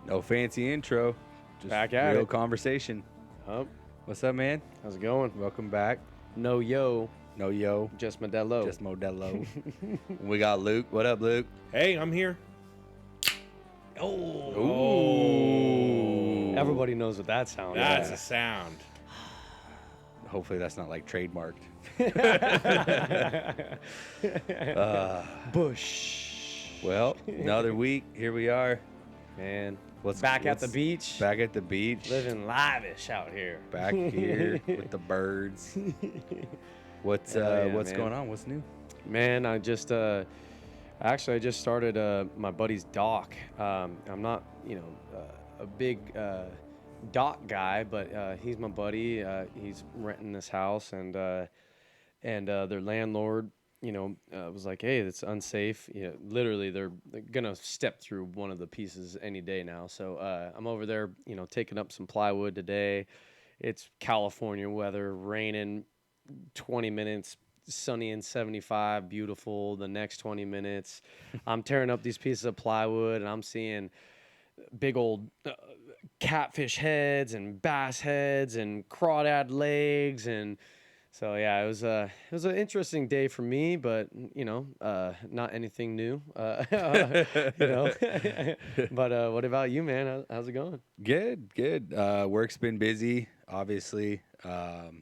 No fancy intro. Just Back at real it. conversation. Huh? What's up, man? How's it going? Welcome back. No yo, No yo, just Modelo. just Modelo. We got Luke. What up, Luke? Hey, I'm here. Ooh. Everybody knows what that sounds That's like. a sound. Hopefully that's not like trademarked. Bush. Well, another week. Here we are. Man, What's back at the beach. Back at the beach. Living lavish out here. Back here with the birds. What's Hell yeah, what's man. going on? What's new? Man, I just started my buddy's dock. I'm not, a big dock guy, but he's my buddy. He's renting this house, and their landlord, was like, "Hey, it's unsafe." Literally, they're gonna step through one of the pieces any day now. So I'm over there, taking up some plywood today. It's California weather, raining 20 minutes, sunny and 75, beautiful. The next 20 minutes, I'm tearing up these pieces of plywood, and I'm seeing big old catfish heads and bass heads and crawdad legs, and so yeah, it was an interesting day for me, but not anything new. But what about you, man? How's it going? Good. Work's been busy, obviously. A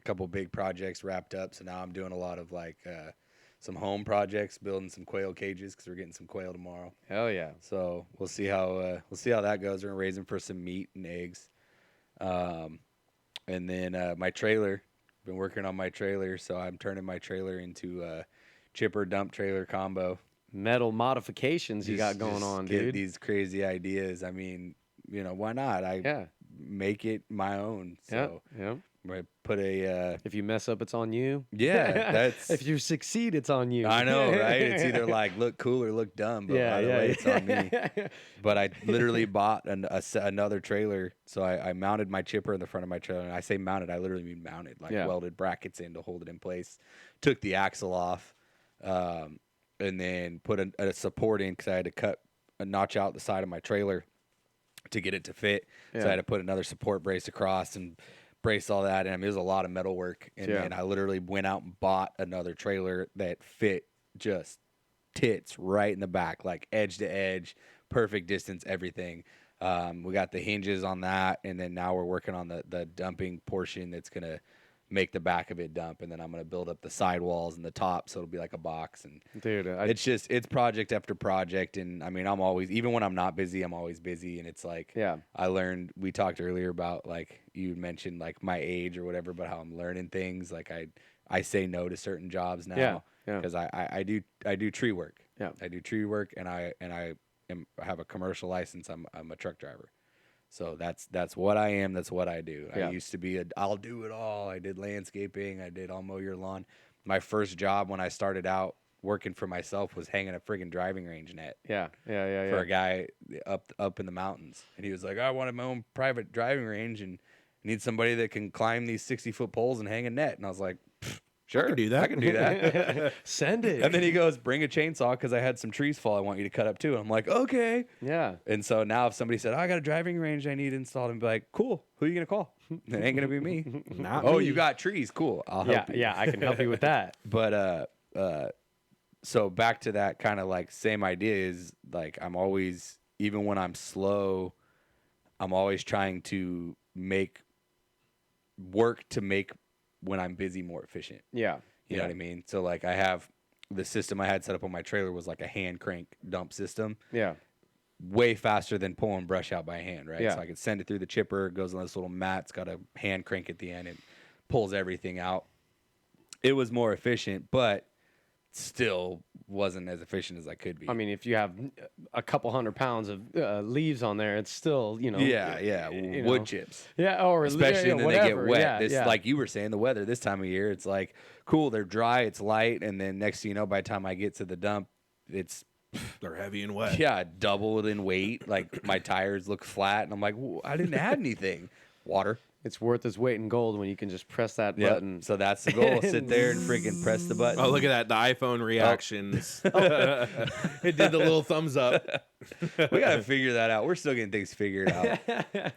couple big projects wrapped up, so now I'm doing a lot of some home projects, building some quail cages because we're getting some quail tomorrow. Hell yeah. So we'll see how that goes. We're gonna raise them for some meat and eggs. And then my trailer. Been working on my trailer, so I'm turning my trailer into a chipper dump trailer combo. Metal modifications you got going on, get dude. these crazy ideas. I mean, why not? I make it my own. So Yeah. I put a If you mess up, it's on you. yeah. That's If you succeed, it's on you. I know, right? It's either like look cool or look dumb, but either way, it's on me. But I literally bought another trailer, so I mounted my chipper in the front of my trailer. And I say mounted, I literally mean mounted, like welded brackets in to hold it in place. Took the axle off, and then put a support in because I had to cut a notch out the side of my trailer to get it to fit. So I had to put another support brace across and brace all that. And I mean, it was a lot of metal work. And then I literally went out and bought another trailer that fit just tits right in the back, like edge to edge, perfect distance, everything. We got the hinges on that, and then now we're working on the dumping portion that's gonna make the back of it dump, and then I'm gonna build up the sidewalls and the top so it'll be like a box. And Dude, it's project after project, and I mean I'm always, even when I'm not busy, I'm always busy. And it's like I learned, we talked earlier about, like you mentioned, like my age or whatever, but how I'm learning things. Like I say no to certain jobs now because I do tree work. I do tree work, and I have a commercial license. I'm a truck driver. So that's what I am. That's what I do. I used to be I'll do it all. I did landscaping. I'll mow your lawn. My first job when I started out working for myself was hanging a friggin' driving range net. For a guy up in the mountains. And he was like, I wanted my own private driving range and need somebody that can climb these 60-foot poles and hang a net. And I was like, sure, I can do that. Send it. And then he goes, bring a chainsaw because I had some trees fall I want you to cut up too. And I'm like, okay. Yeah. And so now if somebody said, I got a driving range I need installed, I'd be like, cool. Who are you going to call? It ain't going to be me. You got trees. Cool. I'll help you. Yeah, I can help you with that. But so back to that kind of like same idea is like I'm always, even when I'm slow, I'm always trying to make when I'm busy more efficient. Yeah. You know what I mean? So like I have the system I had set up on my trailer was like a hand crank dump system. Yeah. Way faster than pulling brush out by hand, right? Yeah. So I could send it through the chipper, it goes on this little mat, it's got a hand crank at the end, and pulls everything out. It was more efficient, but still wasn't as efficient as I could be. I mean, if you have a couple 100 pounds of leaves on there, it's still, wood chips. Yeah, or especially when they get wet. Yeah, like you were saying, the weather this time of year, it's like cool, they're dry, it's light, and then next thing you know, by the time I get to the dump, they're heavy and wet. Yeah, doubled in weight. Like my tires look flat, and I'm like, I didn't add anything. Water. It's worth its weight in gold when you can just press that button. So that's the goal. Sit there and freaking press the button. Oh, look at that. The iPhone reactions. It did the little thumbs up. We got to figure that out. We're still getting things figured out.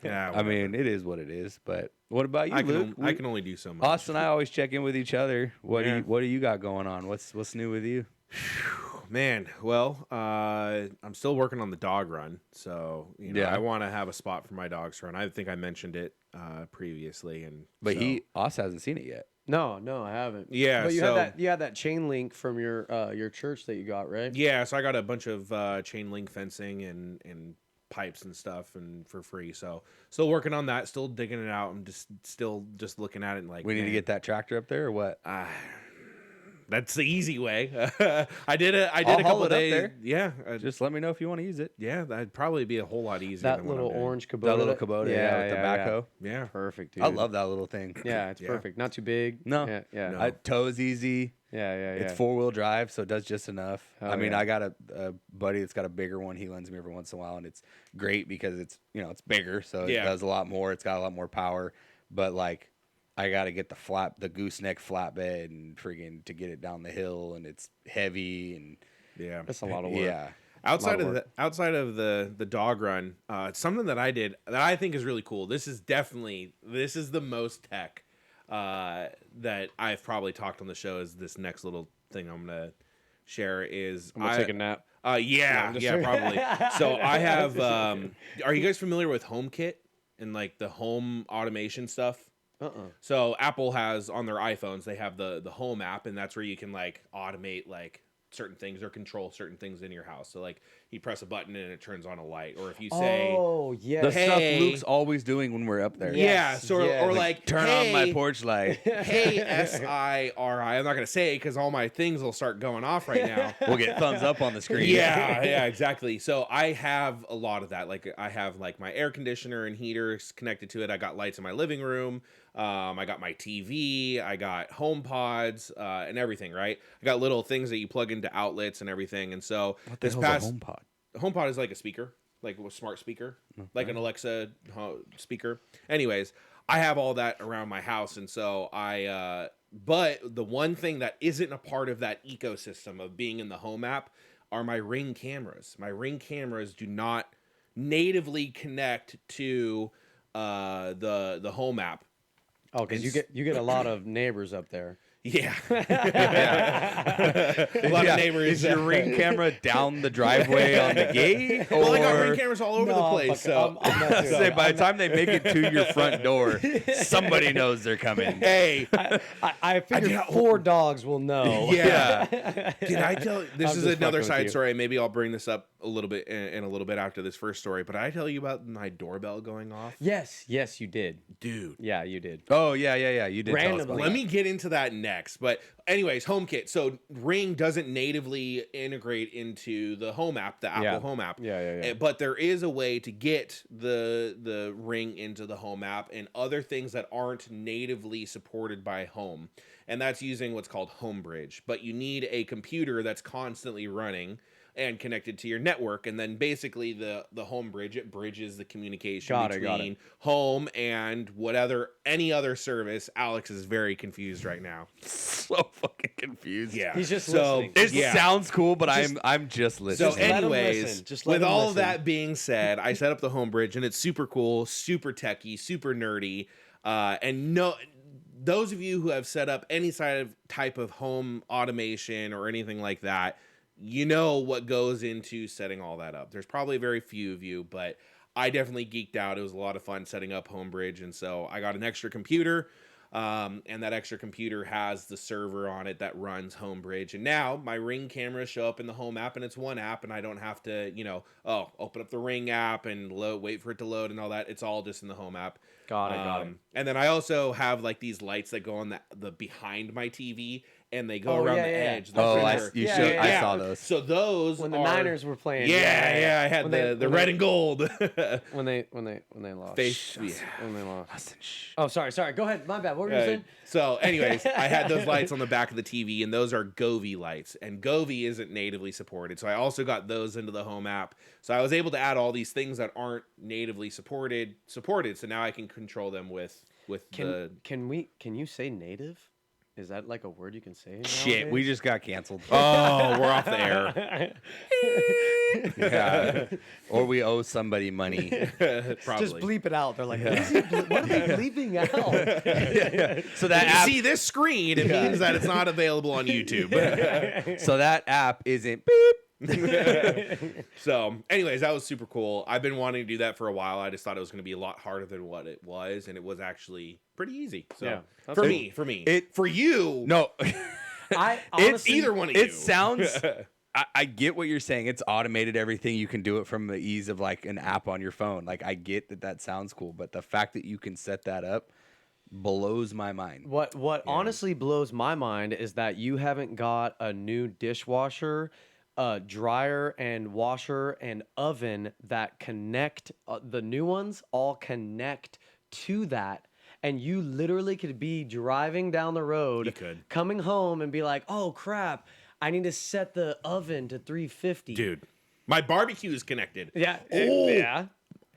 Yeah, I mean, it is what it is. But what about you, Luke? I can only do so much. Austin and I always check in with each other. What do you got going on? What's new with you? Man, well, I'm still working on the dog run, so I want to have a spot for my dogs to run. I think I mentioned it previously, but Austin hasn't seen it yet. No, I haven't. Yeah, but you had that chain link from your church that you got, right? Yeah, so I got a bunch of chain link fencing and pipes and stuff and for free. So still working on that, still digging it out. I'm still looking at it and like, we need to get that tractor up there or what? That's the easy way. I did a couple of days. There. Yeah, just let me know if you want to use it. Yeah, that'd probably be a whole lot easier. That little orange Kubota. That little Kubota, with the backhoe. Yeah, perfect. Dude. I love that little thing. Yeah, it's perfect. Not too big. No, yeah. Tow's easy. Yeah. It's 4-wheel drive, so it does just enough. I mean, I got a buddy that's got a bigger one. He lends me every once in a while, and it's great because it's it's bigger, so it does a lot more. It's got a lot more power, but like. I got to get the gooseneck flatbed and freaking to get it down the hill, and it's heavy and that's a lot of work. Yeah. Outside of the dog run, something that I did that I think is really cool. This is the most tech that I've probably talked on the show. Is this next little thing I'm gonna share? Is I'm gonna take a nap. Yeah, probably. So I have. Are you guys familiar with HomeKit and like the home automation stuff? So Apple has on their iPhones, they have the Home app, and that's where you can like automate like certain things or control certain things in your house. So like you press a button and it turns on a light, or if you say, the stuff Luke's always doing when we're up there. Or like turn on my porch light. Hey, SIRI. I'm not gonna say it because all my things will start going off right now. We'll get thumbs up on the screen. Yeah, exactly. So I have a lot of that. Like I have like my air conditioner and heaters connected to it. I got lights in my living room. I got my TV, I got HomePods, and everything, right? I got little things that you plug into outlets and everything. And so this past HomePod? HomePod is like a speaker, like a smart speaker, like an Alexa speaker. Anyways, I have all that around my house. And so but the one thing that isn't a part of that ecosystem of being in the Home app are my Ring cameras. My Ring cameras do not natively connect to the Home app. Oh, because you get a lot of neighbors up there. Yeah. A lot of neighbors. Is your Ring camera down the driveway on the gate? Well, I got Ring cameras all over the place. So by the time they make it to your front door, somebody knows they're coming. Hey, I figured 4 dogs will know. Yeah. Did I tell? This is another side story. Maybe I'll bring this up a little bit in a little bit after this first story. But I tell you about my doorbell going off. Yes, you did, dude. Yeah, you did. Oh yeah. You did. Randomly. Let me get into that next. But anyways, HomeKit. So Ring doesn't natively integrate into the Home app, the Apple Home app. Yeah. But there is a way to get the Ring into the Home app and other things that aren't natively supported by Home. And that's using what's called HomeBridge. But you need a computer that's constantly running and connected to your network, and then basically the HomeBridge, it bridges the communication between Home and any other service. Alex is very confused right now. So fucking confused. Yeah, he's just listening. It sounds cool, but I'm just listening. So, anyways, with all of that being said, I set up the HomeBridge, and it's super cool, super techy, super nerdy, and those of you who have set up any type of home automation or anything like that, you know what goes into setting all that up. There's probably very few of you, but I definitely geeked out. It was a lot of fun setting up HomeBridge, and so I got an extra computer, and that extra computer has the server on it that runs HomeBridge. And now my Ring cameras show up in the Home app, and it's one app, and I don't have to, open up the Ring app and wait for it to load and all that. It's all just in the Home app. Got it. And then I also have like these lights that go on the behind my TV, and they go around the edge. I saw those. So those when the Niners were playing. I had the red and gold. when they lost. When they lost. Oh, sorry. Go ahead. My bad. What were you saying? So, anyways, I had those lights on the back of the TV, and those are Govee lights, and Govee isn't natively supported. So I also got those into the Home app. So I was able to add all these things that aren't natively supported. So now I can control them with with Can you say native? Is that like a word you can say? Shit, nowadays? we just got canceled. Oh, we're off the air. Yeah. Or we owe somebody money. Probably. Just bleep it out. They're like, what are they bleeping out? So that You app, see this screen, it means that it's not available on YouTube. so that app isn't beep. So, anyways, that was super cool. I've been wanting to do that for a while. I just thought it was going to be a lot harder than what it was, and it was actually pretty easy. So, Yeah, for me, for you, No. I it's honestly, either one of you. It sounds. I get what you're saying. It's automated everything. You can do it from the ease of like an app on your phone. Like I get that sounds cool, but the fact that you can set that up blows my mind. What honestly blows my mind is that you haven't got a new dishwasher, dryer and washer and oven that connect. The new ones all connect to that. And you literally could be driving down the road, coming home and be like, oh crap, I need to set the oven to 350. Dude, my barbecue is connected. Yeah. Oh. Yeah.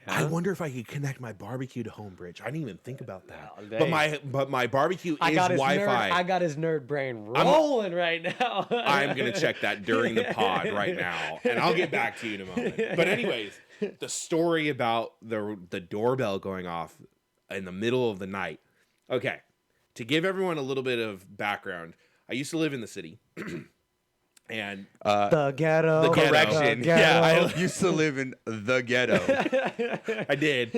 I wonder if I could connect my barbecue to Homebridge. I didn't even think about that. Well, But my barbecue is Wi-Fi. I got his nerd brain rolling right now. I'm gonna check that during the pod right now, and I'll get back to you in a moment. But anyways, the story about the doorbell going off in the middle of the night. Okay, to give everyone a little bit of background, I used to live in the city. And the ghetto. The ghetto. Correction. The ghetto. Yeah, I used to live in the ghetto. I did.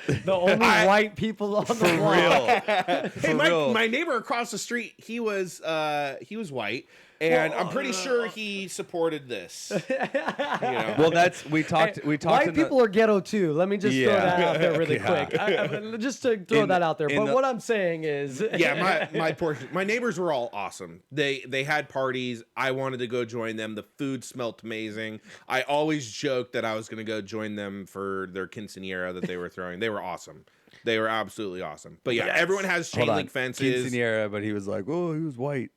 The only white people on the block. For real. My neighbor across the street, he was white, and I'm pretty sure he supported this. You know? Well, we talked. White people are ghetto too. Let me just throw that out there really quick. Just to throw that out there. But what I'm saying is, yeah, my neighbors were all awesome. They had parties. I wanted to go join them. The food smelled amazing. I always joked that I was going to go join them for their quinceañera that they were throwing. They were awesome. They were absolutely awesome. But yeah, everyone has chain link fences. Quinceañera, but he was like, oh, he was white.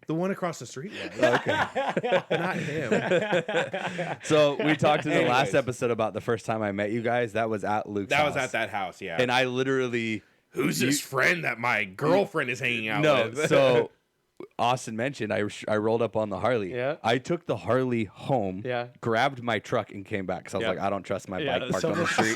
The one across the street was. Okay. Not him. So we talked in the last episode about the first time I met you guys. That was at Luke's house. That was at that house, yeah. And I literally... Who's this friend that my girlfriend is hanging out with? No, so Austin mentioned I rolled up on the Harley. Yeah. I took the Harley home, grabbed my truck, and came back because I was like, I don't trust my bike parked someone, on the street.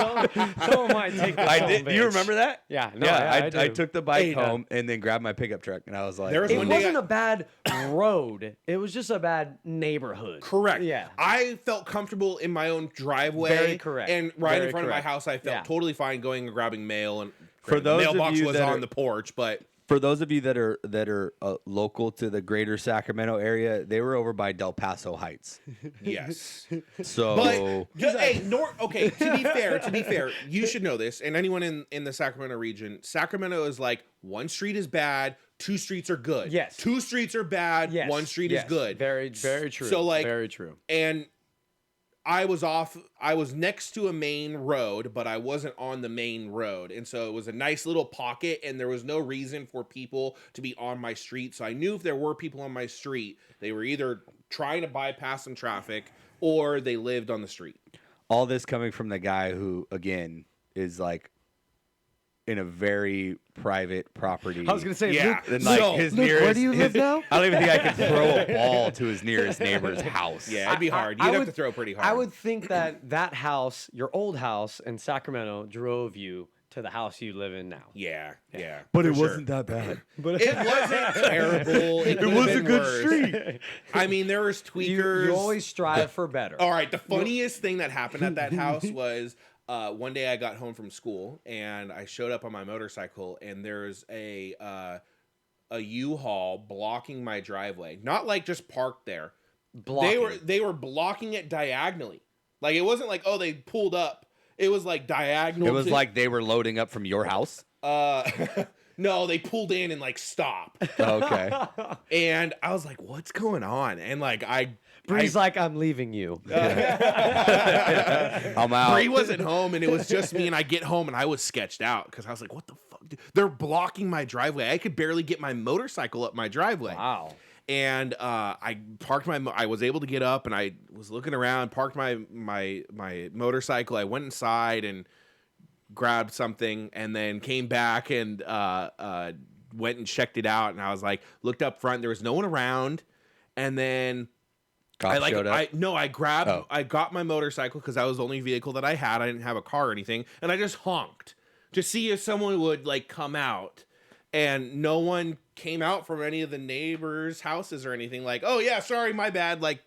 someone might take this I home, did. You bitch. remember that? Yeah. No, Yeah, I I do. took the bike home and then grabbed my pickup truck, and I was like, There was It one day wasn't a bad road. It was just a bad neighborhood. Correct. Yeah. I felt comfortable in my own driveway. Very correct. And right Very in front of my correct. house, I felt totally fine going and grabbing mail. And For the those of mailbox you was that on are- the porch, but for those of you that are local to the greater Sacramento area, they were over by Del Paso Heights. yes. So, Okay, to be fair, you should know this, and anyone in the Sacramento region, Sacramento is like one street is bad, two streets are good. Yes. Two streets are bad, one street is good. Very, very true. So like very true. And I was next to a main road, but I wasn't on the main road. And so it was a nice little pocket, and there was no reason for people to be on my street. So I knew if there were people on my street, they were either trying to bypass some traffic or they lived on the street. all this coming from the guy who, again, is like in a very private property. I was gonna say, Yeah. And like his Luke, nearest, where do you live now? I don't even think I could throw a ball to his nearest neighbor's house. Yeah, it'd be hard. I You'd have would- to throw pretty hard. I would think that house, your old house in Sacramento, drove you to the house you live in now. Yeah. But for it sure. wasn't that bad. But It wasn't terrible. It was a been good worse. street. I mean, there was tweakers. You always strive for better. All right, the funniest thing that happened at that house was one day I got home from school and I showed up on my motorcycle and there's a U-Haul blocking my driveway. Not like just parked there. Blocking. They were blocking it diagonally. Like it wasn't like, oh, they pulled up. It was like diagonal. It was like they were loading up from your house. no, they pulled in and like stopped. Okay. And I was like, what's going on? And like Bree's like, I'm leaving you. I'm out. Bree wasn't home and it was just me, and I get home and I was sketched out because I was like, what the fuck? Dude? They're blocking my driveway. I could barely get my motorcycle up my driveway. Wow. And I parked I was able to get up and I was looking around, parked my motorcycle. I went inside and grabbed something, and then came back and went and checked it out. And I was like, looked up front, there was no one around, and then Showed up? I got my motorcycle because that was the only vehicle that I had. I didn't have a car or anything, and I just honked to see if someone would like come out, and no one came out from any of the neighbors' houses or anything. Like, oh yeah, sorry, my bad. Like,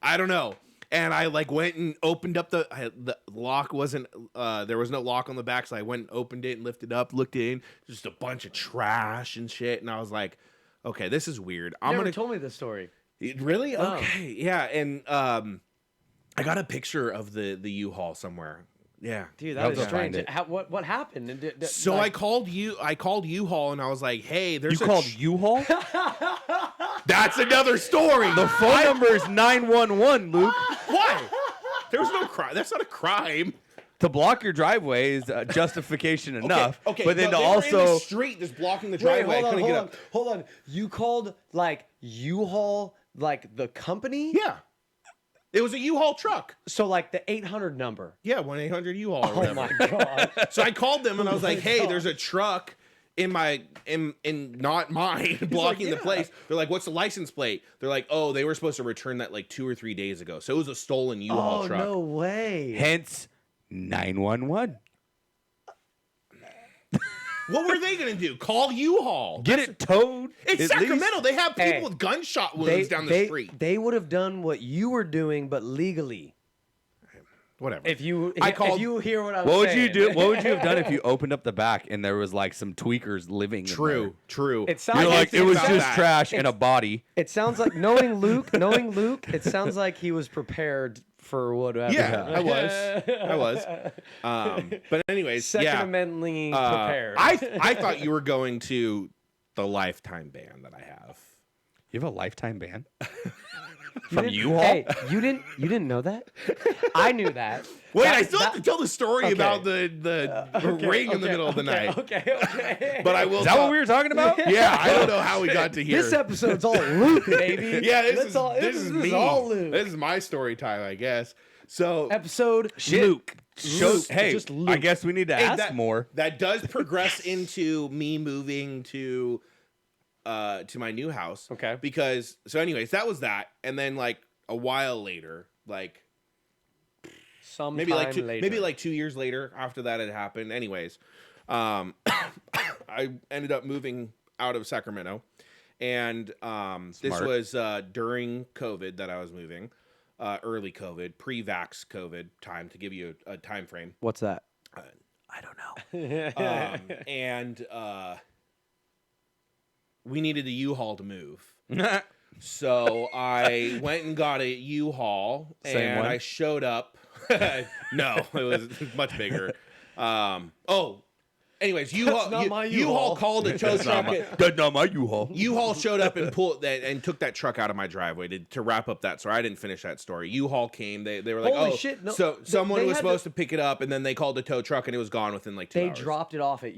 I don't know. And I like went and opened up the lock wasn't there was no lock on the back, so I went and opened it and lifted up, looked in, just a bunch of trash and shit, and I was like, okay, this is weird. You never told me this story. Really? Okay, yeah, and I got a picture of the U-Haul somewhere. Yeah, dude, that is strange. What happened? So like, I called U-Haul and I was like, hey, there's you called U-Haul? That's another story. The phone number is 911, Luke. Why? There was no crime. That's not a crime. To block your driveway is justification enough. Okay, but then they also were in the street just blocking the driveway. Hold on. You called like U-Haul, like the company? Yeah. It was a U-Haul truck. So like the 800 number. Yeah, 1-800-U-Haul. Oh my god. So I called them and I was like, "Hey, there's a truck in not mine blocking the place." They're like, "What's the license plate?" They're like, "Oh, they were supposed to return that like 2 or 3 days ago." So it was a stolen U-Haul truck. Oh, no way. Hence 911. What were they going to do? Call U-Haul. Get it towed? It's Sacramento. They have people with gunshot wounds down the street. They would have done what you were doing, but legally. Whatever. If you hear what I'm saying. What would you do? What would you have done if you opened up the back and there was like some tweakers living in there? True. It sounds You're like, it was just that. trash and a body. It sounds like knowing Luke, it sounds like he was prepared for whatever. Yeah, I was. But anyways, Second Amendment prepared. I thought you were going to the lifetime ban that I have. You have a lifetime ban? From U-Haul? Hey, you didn't know that? I knew that. Wait, I still have to tell the story about the ring in the middle of the night. Okay. But I will. Is that what we were talking about? Yeah, I don't know how we got to here. This episode's all Luke, baby. Yeah, this is me. All Luke. This is my story time, I guess. So episode Luke. Hey, just Luke. I guess we need to ask more. That does progress into me moving to my new house. Okay. Because anyways, that was that, and then like a while later, like maybe like 2 years later after that had happened. Anyways, I ended up moving out of Sacramento, and this was during COVID that I was moving, early COVID, pre-vax COVID time, to give you a time frame. What's that? I don't know. And we needed a U-Haul to move. So I went and got a U-Haul, and I showed up. No, it was much bigger. Anyways, U-Haul called a tow truck. That's not my U-Haul. U-Haul showed up and pulled that and took that truck out of my driveway to wrap up that story. I didn't finish that story. U-Haul came. They were like, holy shit, no, so someone was supposed to pick it up, and then they called a tow truck, and it was gone within like 2 hours. They dropped it off in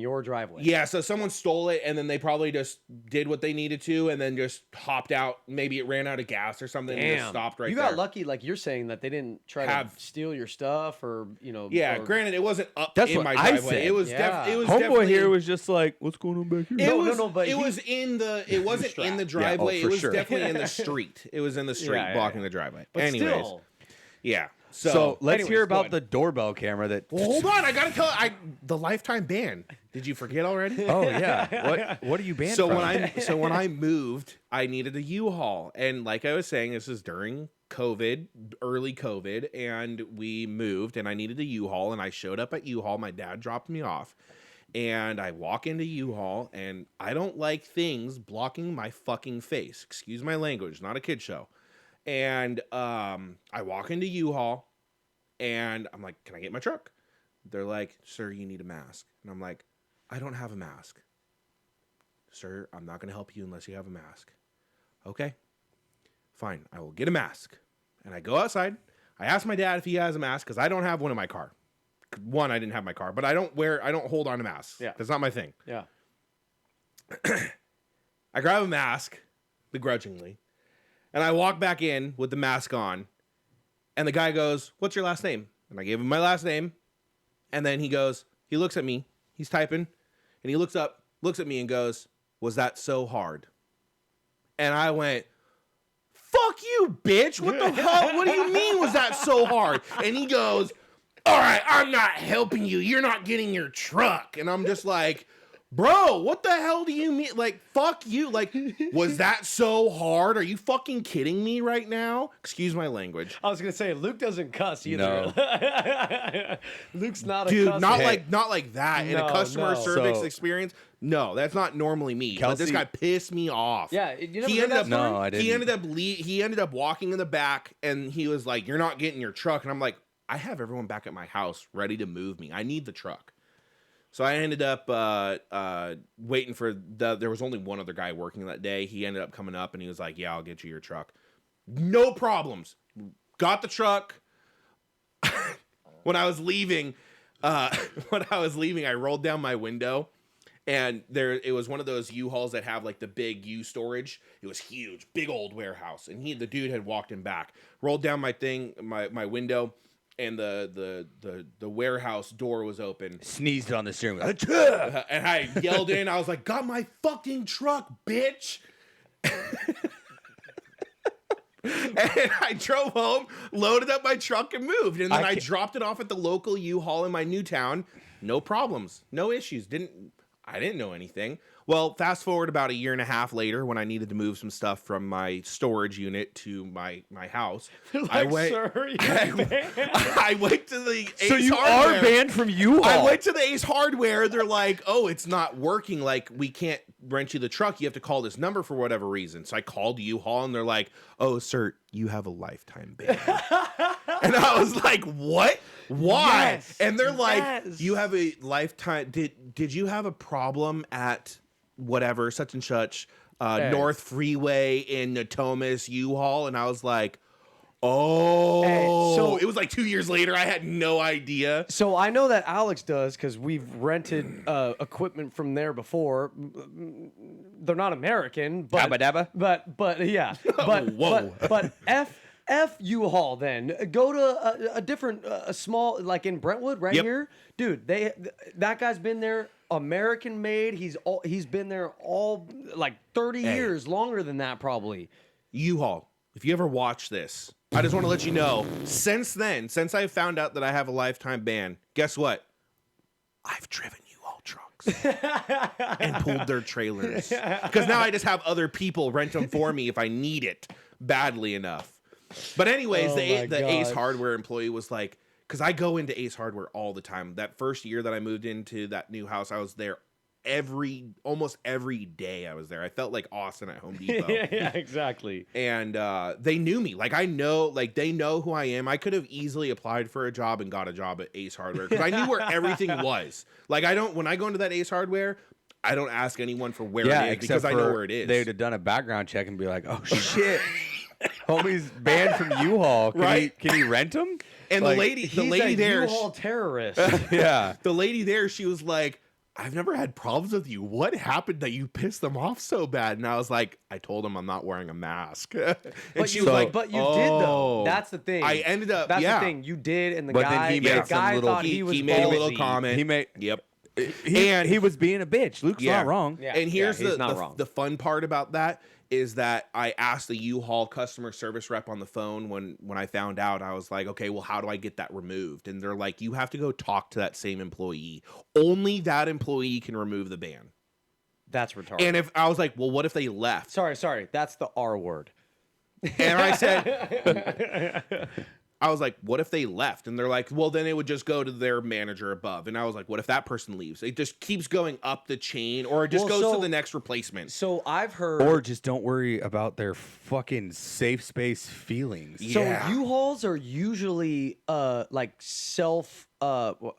your driveway. Yeah, so someone stole it, and then they probably just did what they needed to, and then just hopped out. Maybe it ran out of gas or something, and just stopped right there. You got lucky, like you're saying, that they didn't try to steal your stuff, or Yeah, or... granted, it wasn't up That's in what my I driveway. said. It was Homeboy here was just like, what's going on back here? It wasn't in the driveway. Yeah, it was sure. definitely in the street. It was in the street blocking the driveway. But anyways, still. Yeah. So let's hear about the the doorbell camera that. Well, hold on, I gotta tell the lifetime ban. Did you forget already? Oh yeah. What are you banned so from? when I moved, I needed a U-Haul, and like I was saying, this is during COVID, early COVID, and we moved, and I needed a U-Haul, and I showed up at U-Haul. My dad dropped me off, and I walk into U-Haul, and I don't like things blocking my fucking face. Excuse my language, not a kid show. And I walk into U-Haul, and I'm like, can I get my truck? They're like, sir, you need a mask. And I'm like, I don't have a mask. Sir, I'm not going to help you unless you have a mask. Okay, fine. I will get a mask. And I go outside. I ask my dad if he has a mask because I don't have one in my car. One, I didn't have my car, but I don't hold on to masks. Yeah. That's not my thing. Yeah. I grab a mask, begrudgingly, and I walk back in with the mask on, and the guy goes, what's your last name? And I gave him my last name, And then he looks at me, he's typing, and he looks at me and goes, "Was that so hard?" And I went, "Fuck you, bitch. What the hell? What do you mean was that so hard?" And he goes, "All right, I'm not helping you. You're not getting your truck." And I'm just like, bro, what the hell do you mean? Like, fuck you. Like, was that so hard? Are you fucking kidding me right now? Excuse my language. I was gonna say Luke doesn't cuss either. No. Luke's not a dude, cuss. not like that in a customer service So- experience. No, that's not normally me. But this Kelsey- guy pissed me off. Yeah, you never He heard ended that up story? No, I didn't. he ended up walking in the back, and he was like, "You're not getting your truck." And I'm like, "I have everyone back at my house ready to move me. I need the truck." So I ended up waiting for there was only one other guy working that day. He ended up coming up, and he was like, "Yeah, I'll get you your truck. No problems." Got the truck. When I was leaving, I rolled down my window, and it was one of those U-Hauls that have like the big U storage. It was huge, big old warehouse, and the dude had walked in back. Rolled down my window, and the warehouse door was open. Sneezed on the steering wheel. And I yelled in. I was like, "Got my fucking truck, bitch!" And I drove home, loaded up my truck, and moved. And then I dropped it off at the local U-Haul in my new town. No problems, no issues. I didn't know anything. Well, fast forward about a year and a half later, when I needed to move some stuff from my storage unit to my house, I went to the Ace So you Hardware. are banned from U-Haul. I went to the Ace Hardware. They're like, "Oh, it's not working. Like, we can't rent you the truck. You have to call this number for whatever reason." So I called U-Haul, and they're like, "Oh, sir, you have a lifetime ban." And I was like, "What? Why?" Yes, And they're like, yes. "You have a lifetime. Did you have a problem at whatever such and such North Freeway in Natomas U-Haul?" And I was like, "Oh." Hey, so- it was like 2 years later. I had no idea. So I know that Alex does because we've rented equipment from there before. They're not American, but Dabba dabba? but yeah, but Whoa. but F U-Haul. Then go to a different a small like in Brentwood right Yep. here, dude. That guy's been there. American made. He's been there all like 30 years, longer than that probably. U-Haul, if you ever watch this, I just want to let you know, since I found out that I have a lifetime ban, guess what? I've driven U-Haul trucks and pulled their trailers. Because now I just have other people rent them for me if I need it badly enough. But anyways, Oh my the Ace God. Hardware employee was like, because I go into Ace Hardware all the time. That first year that I moved into that new house, I was there almost every day. I was there. I felt like Austin at Home Depot. yeah, exactly. And they knew me. Like, they know who I am. I could have easily applied for a job and got a job at Ace Hardware because I knew where everything was. Like, when I go into that Ace Hardware, I don't ask anyone for where it is because I know where it is. They'd have done a background check and be like, "Oh shit, homie's banned from U-Haul. Right? Can he rent him?" And Like, He's the lady a there, U-Haul terrorist. Yeah. the lady there, she was like, "I've never had problems with you. What happened that you pissed them off so bad?" And I was like, "I told them I'm not wearing a mask." And But she you was like, but you did though. "Oh." That's the thing. I ended up, That's yeah. the thing. You did, and the But then guy, he made the some guy little- thought he was he made a little ballsy. comment. He made. Yep. He was being a bitch. Luke's Yeah. not wrong. Yeah, And here's he's not wrong. the fun part about that is that I asked the U-Haul customer service rep on the phone when I found out. I was like, "Okay, well, how do I get that removed?" And they're like, "You have to go talk to that same employee. Only that employee can remove the ban." That's retarded. And if I was like, "Well, what if they left?" Sorry. That's the R word. And I said, I was like, "What if they left?" And they're like, "Well, then it would just go to their manager above." And I was like, "What if that person leaves?" It just keeps going up the chain, or it just Well, goes so- to the next replacement. So I've heard. Or just don't worry about their fucking safe space feelings. Yeah. So U-Hauls are usually like self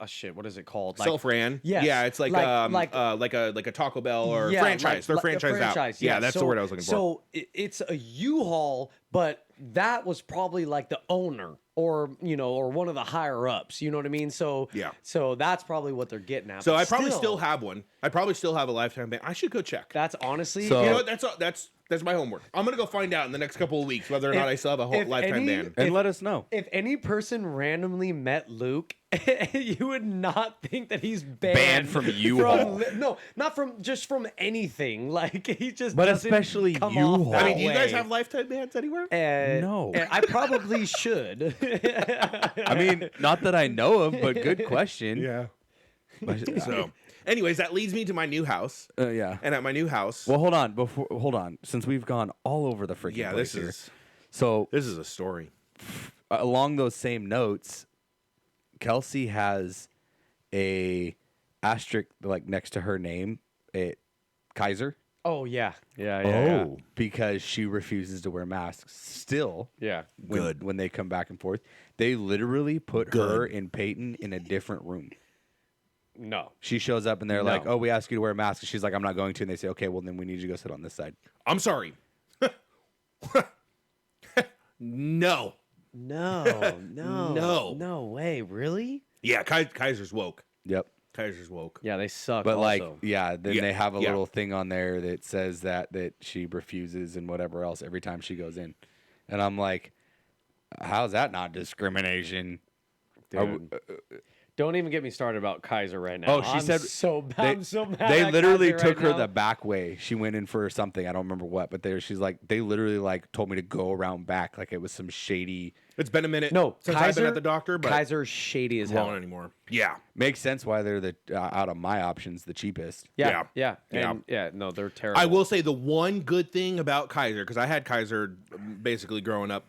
shit, what is it called? Like, Self-ran. Yes. Yeah, it's like Like- a Taco Bell or yeah, franchise. They're like a franchised out. franchise, Yeah, that's the So- word I was looking for. So it's a U-Haul, but that was probably like the owner or one of the higher ups. You know what I mean? So Yeah. So that's probably what they're getting at. So but I probably still have one. I probably still have a lifetime ban. I should go check. That's honestly. So- You know what? That's That's my homework. I'm gonna go find out in the next couple of weeks whether or not I still have a whole lifetime ban. And let us know. If any person randomly met Luke, you would not think that he's Banned from U-Haul. No, not from anything. Like he just. But doesn't especially come U-Haul. off that I mean, do you guys way. have lifetime bans anywhere? No. I probably should. I mean, not that I know of, but good question. Yeah. But, So, anyways, that leads me to my new house. yeah. And at my new house, Well, hold on. Since we've gone all over the freaking place here. So this is a story. along those same notes, Kelsey has a asterisk like next to her name at Kaiser. Oh yeah. Yeah. Because she refuses to wear masks still. Yeah. When they come back and forth. They literally put her and Peyton in a different room. No. She shows up and they're like, "Oh, we asked you to wear a mask." And she's like, "I'm not going to." And they say, "Okay, well then we need you to go sit on this side." I'm sorry. No. No way. Really? Yeah, Kaiser's woke. Yep. Kaiser's woke. Yeah, they suck. But also. then they have a Yeah. little thing on there that says that she refuses and whatever else every time she goes in. And I'm like, how's that not discrimination? Dude. Don't even get me started about Kaiser right now. Oh, she said I'm so mad. They at literally Kaiser took right her now. the back way. She went in for something. I don't remember what, but she's like, they literally like told me to go around back like it was some shady. It's been a minute No, since Kaiser, I've been at the doctor, but Kaiser's shady as hell. won't anymore. Yeah. Makes sense why they're the out of my options the cheapest. Yeah. Yeah. No, they're terrible. I will say the one good thing about Kaiser, because I had Kaiser basically growing up,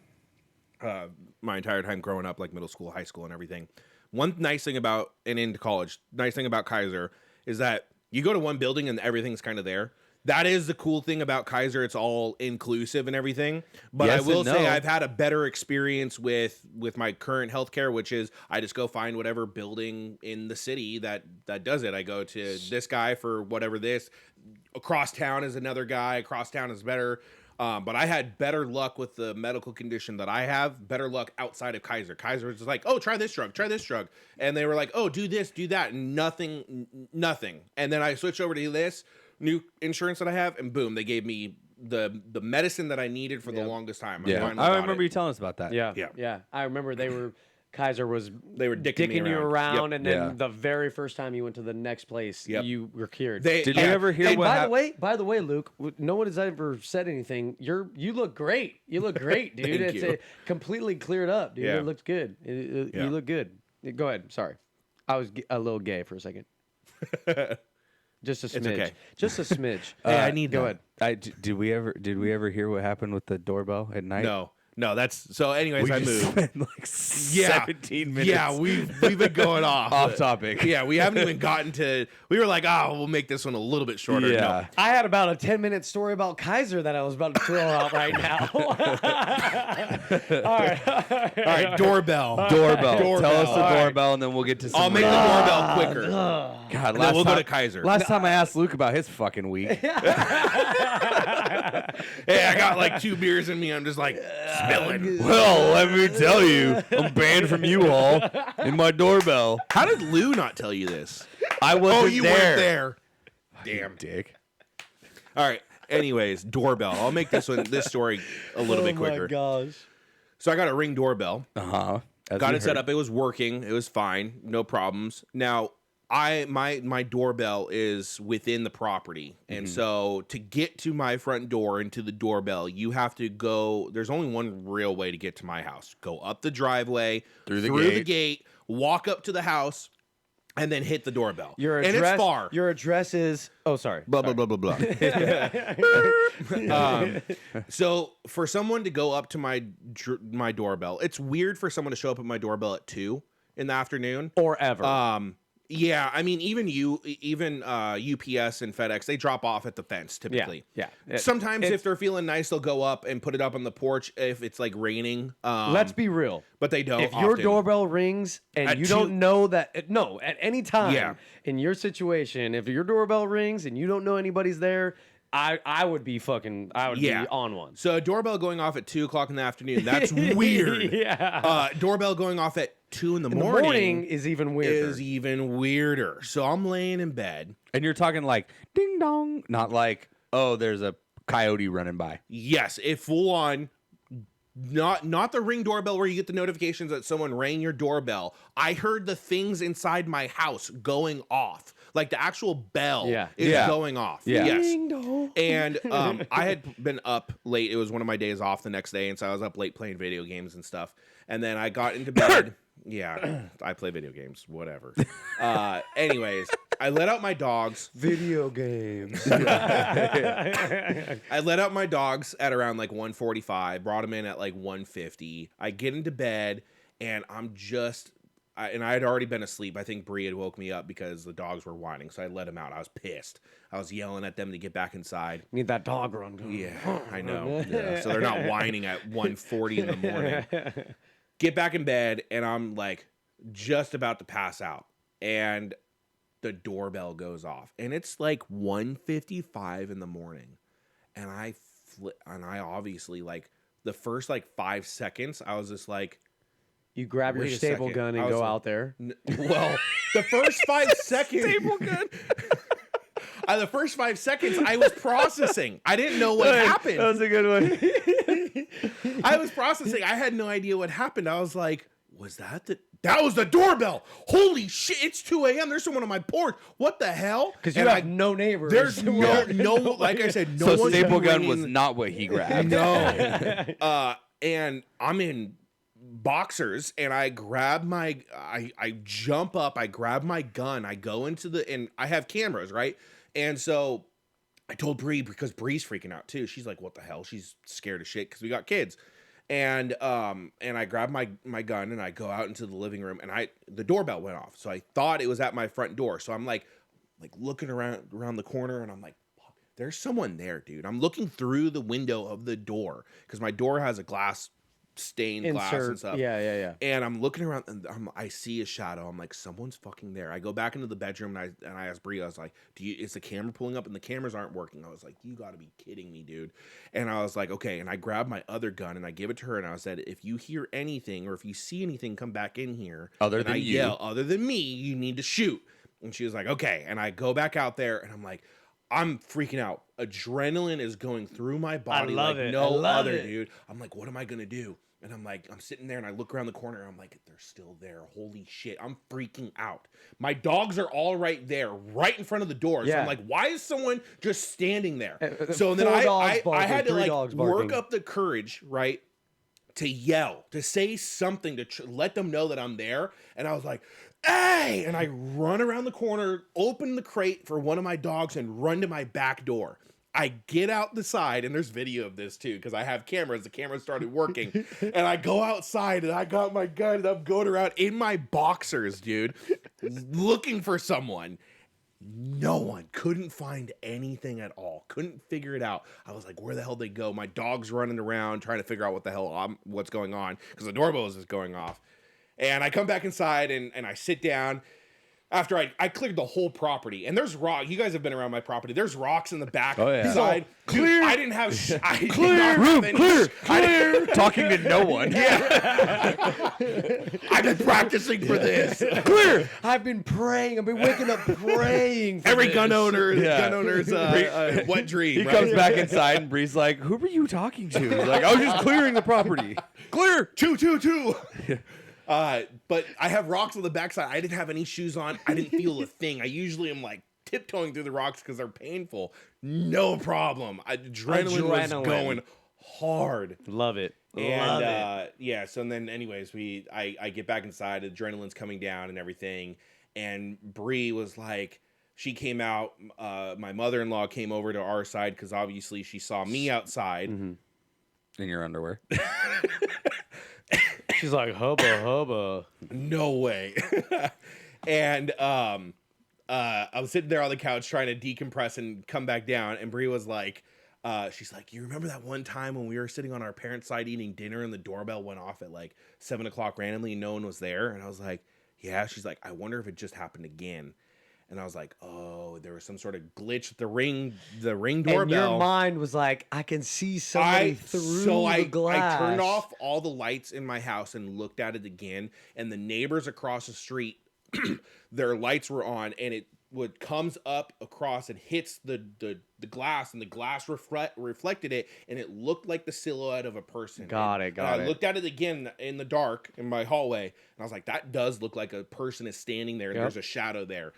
my entire time growing up, like middle school, high school, and everything. One nice thing about, and into college, nice thing about Kaiser is that you go to one building and everything's kind of there. That is the cool thing about Kaiser. It's all inclusive and everything. But Yes I will and say no. I've had a better experience with my current healthcare, which is I just go find whatever building in the city that does it. I go to this guy for whatever this. Across town is another guy. Across town is better. But I had better luck with the medical condition that I have, better luck outside of Kaiser. Kaiser was just like, "Oh, try this drug. And they were like, "Oh, do this, do that." And nothing. And then I switched over to this new insurance that I have, and boom, they gave me the medicine that I needed for the longest time. Yeah, I remember you telling us about that. Yeah. I remember Kaiser was They were dicking me you around, Yep. and then Yeah. the very first time you went to the next place, Yep. you were cured. Did you ever hear And what by happened? the way, Luke, no one has ever said anything. You look great. You look great, dude. Thank It's you. completely cleared up, dude. Yeah. It looks good. Yeah. You look good. Go ahead. Sorry, I was a little gay for a second. Just a smidge. okay. Just a smidge. Hey, I need Go that. ahead. Did we ever hear what happened with the doorbell at night? No, that's so. Anyways, We I just moved. spent like 17 minutes. Yeah, we've been going off topic. Yeah, we haven't even gotten to. We were like, oh, we'll make this one a little bit shorter. Yeah. No. I had about a 10-minute story about Kaiser that I was about to throw out right now. All right. Doorbell. Doorbell. Tell us the All right. doorbell, and then we'll get to some. I'll make the doorbell quicker. God, And then we'll go to Kaiser. Last time I asked Luke about his fucking week. Hey, I got like 2 beers in me. I'm just like spilling. Well, let me tell you, I'm banned from U-Haul in my doorbell. How did Lou not tell you this? I wasn't Oh, you there. weren't there. Damn dick. All right. Anyways, doorbell. I'll make this story a little bit quicker. Oh my gosh. So I got a Ring doorbell. Uh-huh. Got it set up. It was working. It was fine. No problems. Now, my doorbell is within the property. And so to get to my front door and to the doorbell, you have to go. There's only one real way to get to my house. Go up the driveway, Through the gate, walk up to the house, and then hit the doorbell. Your and address, it's far. Your address is. Oh, sorry. Blah, blah, blah, blah, blah. So for someone to go up to my doorbell, it's weird for someone to show up at my doorbell at 2 in the afternoon. Or ever. Yeah, I mean, even UPS and FedEx, they drop off at the fence typically. Yeah. Sometimes if they're feeling nice, they'll go up and put it up on the porch if it's like raining. Let's be real. But they don't. If your often. doorbell rings and At you 2 don't know that, at any time Yeah. in your situation, if your doorbell rings and you don't know anybody's there, I would be on one. So a doorbell going off at 2:00 in the afternoon, that's weird. Yeah. Doorbell going off at 2 in the The morning morning is even weirder. is even weirder. So I'm laying in bed. And you're talking like ding dong, not like, oh, there's a coyote running by. Yes, it full on. Not the Ring doorbell where you get the notifications that someone rang your doorbell. I heard the things inside my house going off. Like the actual bell is going off. Yeah. Yes. Ding dong. And I had been up late. It was one of my days off the next day, and so I was up late playing video games and stuff. And then I got into bed. Yeah, I play video games, whatever. Anyways, I let out my dogs. Video games. I let out my dogs at around like 1:45, brought them in at like 1:50. I get into bed, and I had already been asleep. I think Bree had woke me up because the dogs were whining, so I let them out. I was pissed. I was yelling at them to get back inside. Need that dog run. Yeah, I know. Yeah, so they're not whining at 1:40 in the morning. Get back in bed, and I'm like just about to pass out, and the doorbell goes off, and it's like 1:55 in the morning, and I obviously, like, the first like 5 seconds I was just like, you grab your Wait a staple second. gun I and was go like, out there. well, the first 5 seconds staple gun. The first 5 seconds I was processing. I didn't know what happened. That was a good one. I was processing. I had no idea what happened. I was like, was that was the doorbell. Holy shit, it's 2 a.m. There's someone on my porch. What the hell? Because you have no neighbors. There's no, like I said, no So one's staple gun ringing. was not what he grabbed. No. And I'm in boxers, and I grab I jump up, I grab my gun, I go into and I have cameras, right? And so I told Bree, because Bree's freaking out too. She's like, what the hell? She's scared as shit because we got kids. And I grab my gun, and I go out into the living room, and the doorbell went off. So I thought it was at my front door. So I'm like looking around the corner, and I'm like, fuck, there's someone there, dude. I'm looking through the window of the door because my door has a stained glass and stuff. Yeah. And I'm looking around, and I see a shadow. I'm like, someone's fucking there. I go back into the bedroom, and I asked Brie, I was like, is the camera pulling up? And the cameras aren't working. I was like, you gotta be kidding me, dude. And I was like, okay. And I grabbed my other gun, and I give it to her, and I said, if you hear anything or if you see anything, come back in here. Other than you. Yell, other than me, you need to shoot. And she was like, okay. And I go back out there, and I'm like, I'm freaking out. Adrenaline is going through my body like no other, dude. I'm like, what am I gonna do? And I'm sitting there, and I look around the corner, and I'm like, they're still there. Holy shit. I'm freaking out. My dogs are all right there, right in front of the door. So I'm like, why is someone just standing there? So then I had to like work up the courage, right, to yell, to say something, to let them know that I'm there. And I was like, hey! And I run around the corner, open the crate for one of my dogs, and run to my back door. I get out the side, and there's video of this too, because I have cameras. The cameras started working, and I go outside, and I got my gun, and I'm going around in my boxers, dude, looking for someone. No one. Couldn't find anything at all. Couldn't figure it out. I was like, where the hell did they go? My dog's running around trying to figure out what's going on, because the doorbell is just going off. And I come back inside, and I sit down. After I cleared the whole property, and there's rock. You guys have been around my property. There's rocks in the back side. Clear. Dude, I didn't have clear. Talking to no one. Yeah. I've been practicing for this. Clear. I've been praying. I've been waking up praying. For Every this. gun owner's wet dream. He comes back inside, and Bree's like, "Who were you talking to?" He's like, "I was just clearing the property." Clear. 222. But I have rocks on the backside. I didn't have any shoes on. I didn't feel a thing. I usually am like tiptoeing through the rocks because they're painful. No problem. Adrenaline was going hard. Love it. And yeah. So then, anyways, I get back inside. Adrenaline's coming down and everything. And Bree was like, she came out. My mother-in-law came over to our side because obviously she saw me outside in your underwear. She's like, hubba. No way. And I was sitting there on the couch trying to decompress and come back down. And Brie was like, she's like, you remember that one time when we were sitting on our parents' side eating dinner and the doorbell went off at like 7 o'clock randomly and no one was there? And I was like, yeah. She's like, I wonder if it just happened again. And I was like, oh, there was some sort of glitch with the ring doorbell. And your mind was like, I can see somebody through the glass. I turned off all the lights in my house and looked at it again. And the neighbors across the street, their lights were on. And what comes up across and hits the glass, and the glass reflected it, and it looked like the silhouette of a person. Got it. I looked at it again in the dark in my hallway, and I was like, that does look like a person is standing there, and there's a shadow there.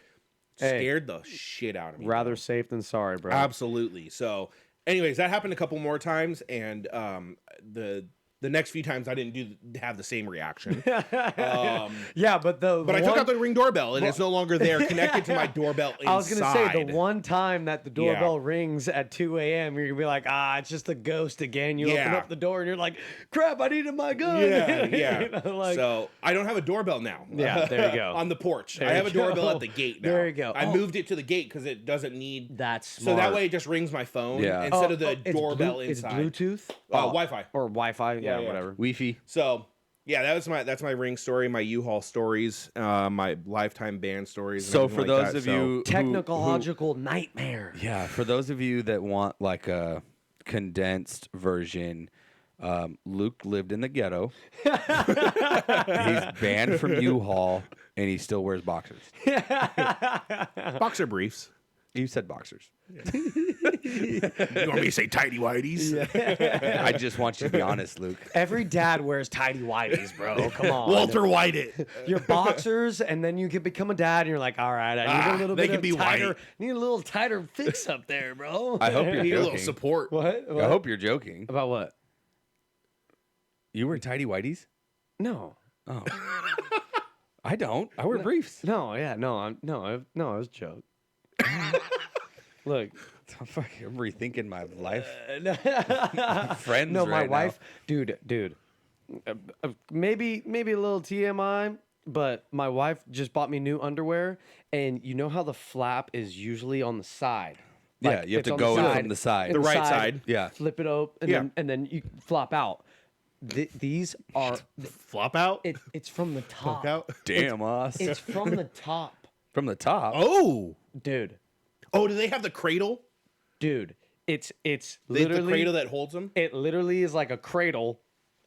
Scared the shit out of me. Rather safe than sorry, bro. Absolutely. So, anyways, that happened a couple more times, and the next few times I didn't have the same reaction. Yeah, but I took out the Ring doorbell, and it's no longer there, connected to my doorbell inside. I was going to say, the one time that the doorbell rings at 2 a.m., you're going to be like, it's just a ghost again. You open up the door, and you're like, crap, I needed my gun. Yeah. You know, like, so I don't have a doorbell now. Yeah, there you go. On the porch. There I have you a doorbell go. at the gate now. There you go. I moved it to the gate because it doesn't need... That's smart. So that way it just rings my phone instead of the doorbell inside. It's Bluetooth? Wi-Fi. Or Wi-Fi, yeah, whatever. Wi-Fi. So, yeah, that's my Ring story, my U-Haul stories, my lifetime band stories. And So for like those that. of you Technological nightmare. Yeah, for those of you that want like a condensed version, Luke lived in the ghetto. He's banned from U-Haul, and he still wears boxers. Boxer briefs. You said boxers. You want me to say tidy whities? I just want you to be honest, Luke. Every dad wears tidy whities, bro. Come on. Walter White it. Your boxers, and then you can become a dad, and you're like, all right, I need a little they bit can be of tighter, white. need a little tighter fix up there, bro. I hope you're Need a little joking. support. What? I hope you're joking. About what? You wear tidy whities? No. Oh. I don't. I wear briefs. No, yeah, no, it was a joke. Look. I'm rethinking my life. Friends No, my right wife, dude. Maybe a little TMI, but my wife just bought me new underwear, and you know how the flap is usually on the side. Yeah, you have it's to on go in side, from the side. The right side. Yeah. Flip it open, and then you flop out. These are Flop out? it's from the top. out? Damn, Oz. It's from the top, From the top. Oh. dude. Oh, do they have the cradle? Dude, it's They have literally the cradle that holds them? It literally is like a cradle.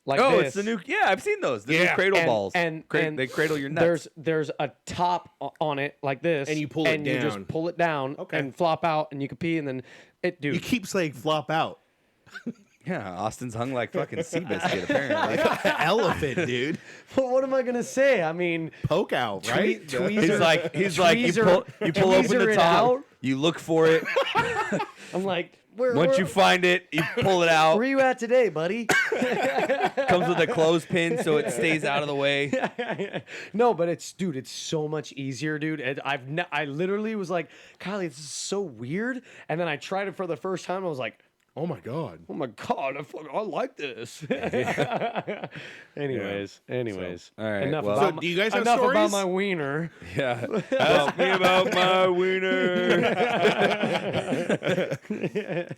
Like Oh, this. it's the new. Yeah, I've seen those. The new Yeah. cradle balls. And they cradle your nuts. There's a top on it like this, And you pull it and you down. just pull it down Okay. and flop out, and you can pee, and then dude. You keep saying flop out. Yeah, Austin's hung like fucking Seabiscuit apparently. Elephant, dude. Well, what am I gonna say? I mean, Poke out, right? tweezer. He's like you pull open tweezer the it top, out. you look for it. I'm like, where? Once you find it, you pull it out. where you at today, buddy? Comes with a clothespin so it stays out of the way. No, but it's so much easier, dude. And I literally was like, Kylie, this is so weird. And then I tried it for the first time. I was like, Oh my god. oh my god, I like this. Anyways. All right, Enough well- about So do you guys have enough about stories? my wiener. Yeah. Ask me about my wiener.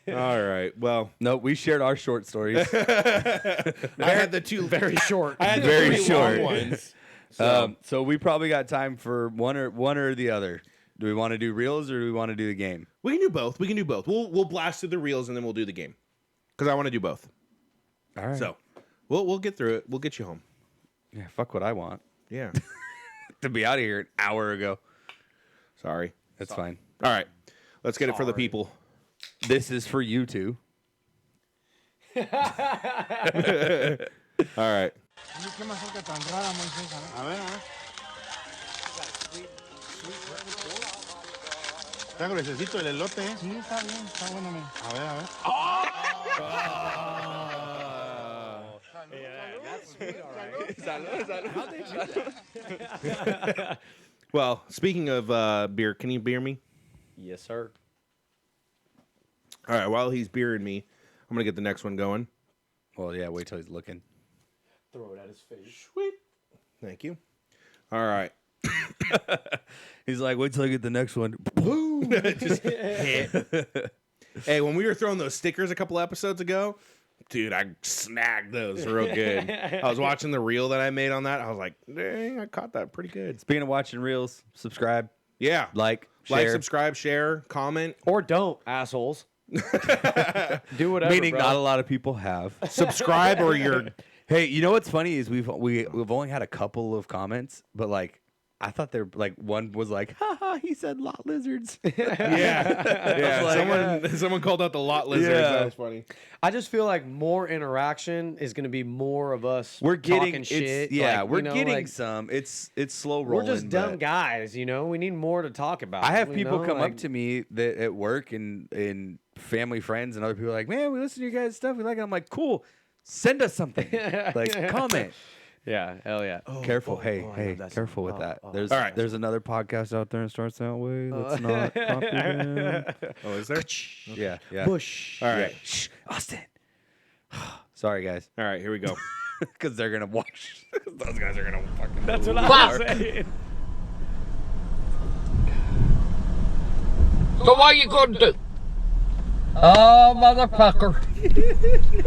All right. Well, No, we shared our short stories. I had the two Very short. I had the Very three short. long ones. So we probably got time for one or the other. Do we want to do reels or do we want to do the game? We can do both. We'll blast through the reels and then we'll do the game. Because I want to do both. All right. So we'll get through it. We'll get you home. Yeah, fuck what I want. Yeah. To be out of here an hour ago. Sorry. That's fine. All right. Let's get it for the people. This is for you two. All right. ¿Qué mazorca tan rara, Moisés? A ver, a ver. Está gruesecito el elote, ¿eh? Sí, está bien, está bueno, mira. A ver, a ver. Well, speaking of beer, can you beer me? Yes, sir. All right. While he's beering me, I'm going to get the next one going. Well, yeah, wait till he's looking. Throw it at his face. Sweet. Thank you. All right. He's like, wait till I get the next one. Just hit. Hey, when we were throwing those stickers a couple episodes ago, dude, I snagged those real good. I was watching the reel that I made on that. I was like, dang, I caught that pretty good. Speaking of watching reels, subscribe, Yeah. like, share. subscribe, share, comment. Or don't, assholes. Do whatever. Meaning bro. not a lot of people have. Subscribe or you're... Hey, you know what's funny is we've only had a couple of comments, but like I thought they're like one was like, haha, he said lot lizards. Yeah. Like, someone called out the lot lizards. Yeah. That was funny. I just feel like more interaction is going to be more of us. We're getting talking shit. Yeah, like, we're you know, getting like, some. It's slow rolling. We're just dumb but guys, you know. We need more to talk about. I have you people know? come like, up to me that at work and family friends and other people are like, man, we listen to your guys' stuff. We like it. I'm like, cool. Send us something. Like, comment. Yeah, hell yeah. Careful. I hey, love that careful song. with that. Oh. There's All right. there's another podcast out there and starts that way. Let's not copy them. Oh, is there? Yeah. Bush. All right. Shh, Austin. Sorry, guys. All right, here we go. Because they're gonna watch. Those guys are gonna fucking. That's what I was saying. So what you gonna do? Oh, motherfucker.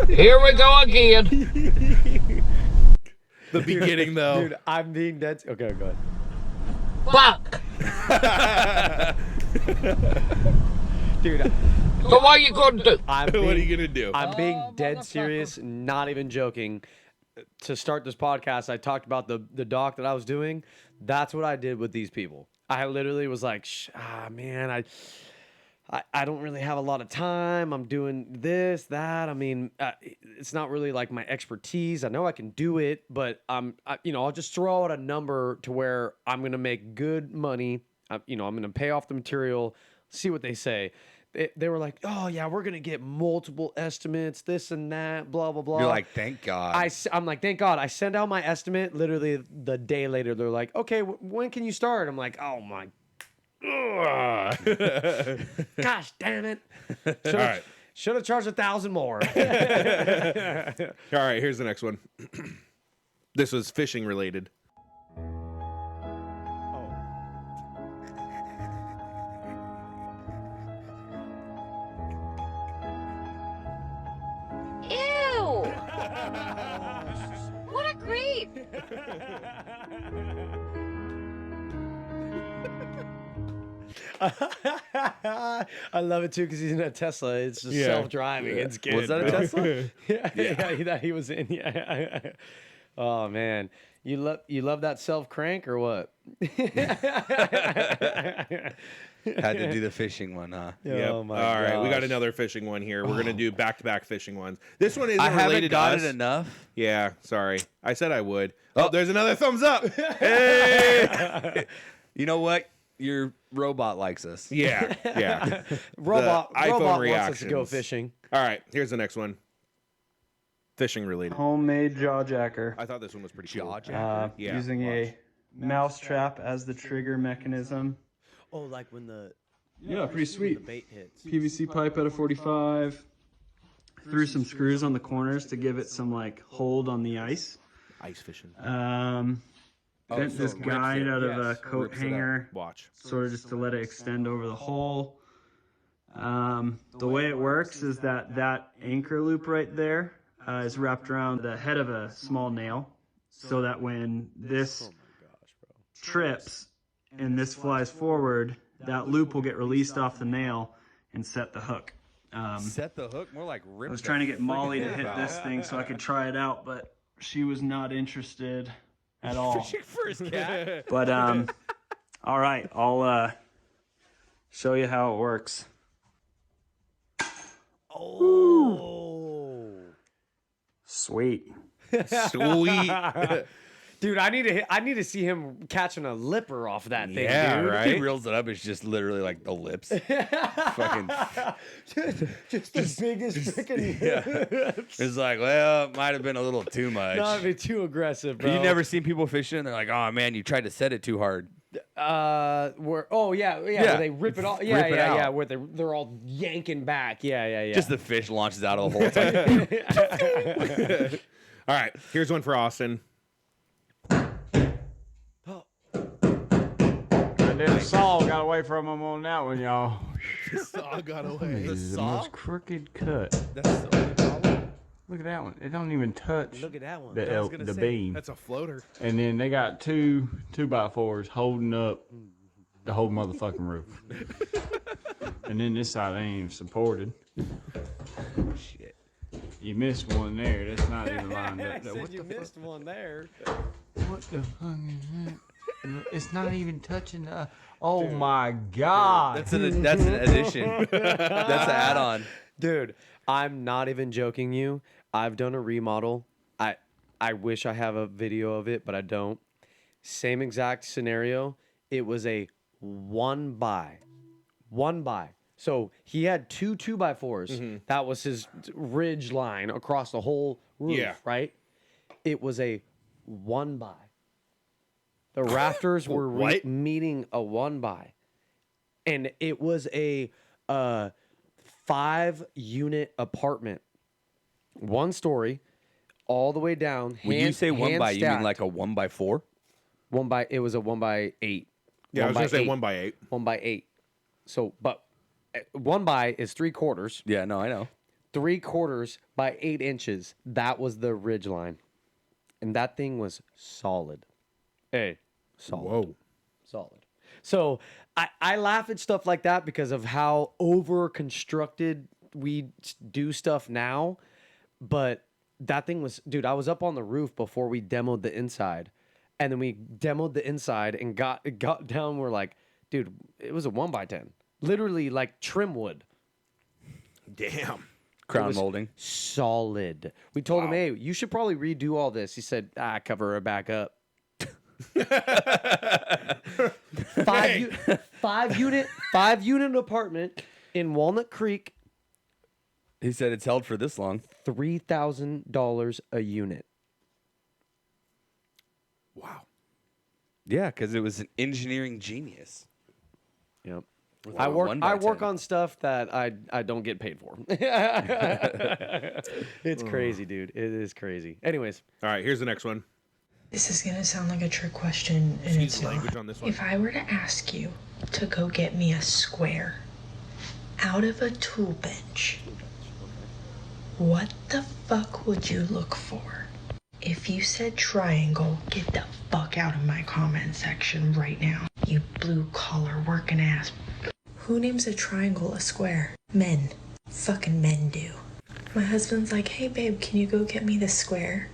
Here we go again. The beginning, though. Dude, I'm being dead. Okay, go ahead. Fuck. Dude, So what you gonna do? What are you going to do? I'm being dead serious, not even joking. To start this podcast, I talked about the doc that I was doing. That's what I did with these people. I literally was like, man, I don't really have a lot of time. I'm doing this, that. I mean, it's not really like my expertise. I know I can do it, but I'll just throw out a number to where I'm going to make good money. I'm going to pay off the material, see what they say. They were like, oh, yeah, we're going to get multiple estimates, this and that, blah, blah, blah. You're like, thank God. I'm like, thank God. I send out my estimate. Literally the day later, they're like, okay, when can you start? I'm like, oh, my gosh, damn it. All right. Should have charged 1,000 more. All right, here's the next one. This was fishing related. Ew! What a creep! I love it too because he's in a Tesla. It's just self-driving. It's good. Was that a bro. Tesla? yeah, that he was in. Yeah. Oh man, you love that self crank or what? Had to do the fishing one, huh? Yep. Oh All my right, we got gosh. another fishing one here. We're gonna do back-to-back fishing ones. This one isn't I haven't related to got us. it enough. Yeah, sorry. I said I would. Oh, there's another thumbs up. Hey! You know what? Your robot likes us. Yeah. Robot iPhone wants us to reactions. go fishing. All right, here's the next one. Fishing related. Homemade jaw jacker. I thought this one was pretty cool. Jaw Yeah, Using watch. a mouse trap as the trigger mechanism. Oh, like when the Yeah, pretty sweet. bait hits. PVC pipe at a 45. Threw some screws on the corners to give it some like hold on the ice. Ice fishing. Bent so this it rips guide it. out of a Yes, coat rips it up. hanger, Watch. sort of just to let it extend over the hole. The way it works is that anchor loop right there is wrapped around the head of a small nail, so that when this trips and this flies forward, that loop will get released off the nail and set the hook. Set the hook, more like rip. I was trying to get Molly to hit this thing so I could try it out, but she was not interested at all. Fishing for his cat. But all right, I'll show you how it works. Oh, Sweet. Sweet. dude, I need to see him catching a lipper off that thing, Yeah, dude. right? He reels it up. It's just literally like the lips. Fucking. just the biggest freaking lips. It's like, well, it might have been a little too much. Not be too aggressive, bro. You never seen people fishing? They're like, oh man, you tried to set it too hard. where where they rip it off. Yeah, Rip it yeah, out. where they're all yanking back. Yeah. Just the fish launches out of the hole. It's like, All right, here's one for Austin. And then the saw got away from him on that one, y'all. Saw got away. This is the most crooked cut. That's the only problem. Look at that one. It don't even touch Look at that one. the beam. That's a floater. And then they got two 2x4s holding up the whole motherfucking roof. And then this side ain't even supported. Shit. You missed one there. That's not even lined up. I said What you the missed one there. fuck? What the fuck is that? It's not even touching the. Oh my God! That's an addition. That's an add-on. Dude, I'm not even joking you. I've done a remodel. I wish I have a video of it, but I don't. Same exact scenario. It was a one by. So he had 2 2x4s. That was his ridge line across the whole roof, right? It was a 1 by. The rafters were meeting a 1 by. And it was a 5-unit apartment. 1 story, all the way down. When you say 1 by, you mean like a 1x4? It was a 1x8. Yeah, I was going to say 1 by 8. 1 by 8. So, but 1 by is 3/4. Yeah, no, I know. 3/4 by 8 inches. That was the ridge line. And that thing was solid. Hey, solid. Whoa. Solid. So I laugh at stuff like that because of how over constructed we do stuff now. But that thing was, dude, I was up on the roof before we demoed the inside. And then we demoed the inside and got down. We're like, dude, it was a 1x10. Literally like trim wood. Damn. Crown molding. Solid. We told him, hey, you should probably redo all this. He said, cover her back up. 5-unit apartment in Walnut Creek. He said it's held for this long. $3,000 a unit. Wow. Yeah, because it was an engineering genius. Yep. Wow, I work on stuff that I don't get paid for. It's crazy, dude. It is crazy. Anyways. All right, here's the next one. This is going to sound like a trick question, and it's language not. on this one. If I were to ask you to go get me a square out of a tool bench, what the fuck would you look for? If you said triangle, get the fuck out of my comment section right now. You blue-collar working ass. Who names a triangle a square? Men. Fucking men do. My husband's like, hey babe, can you go get me this square?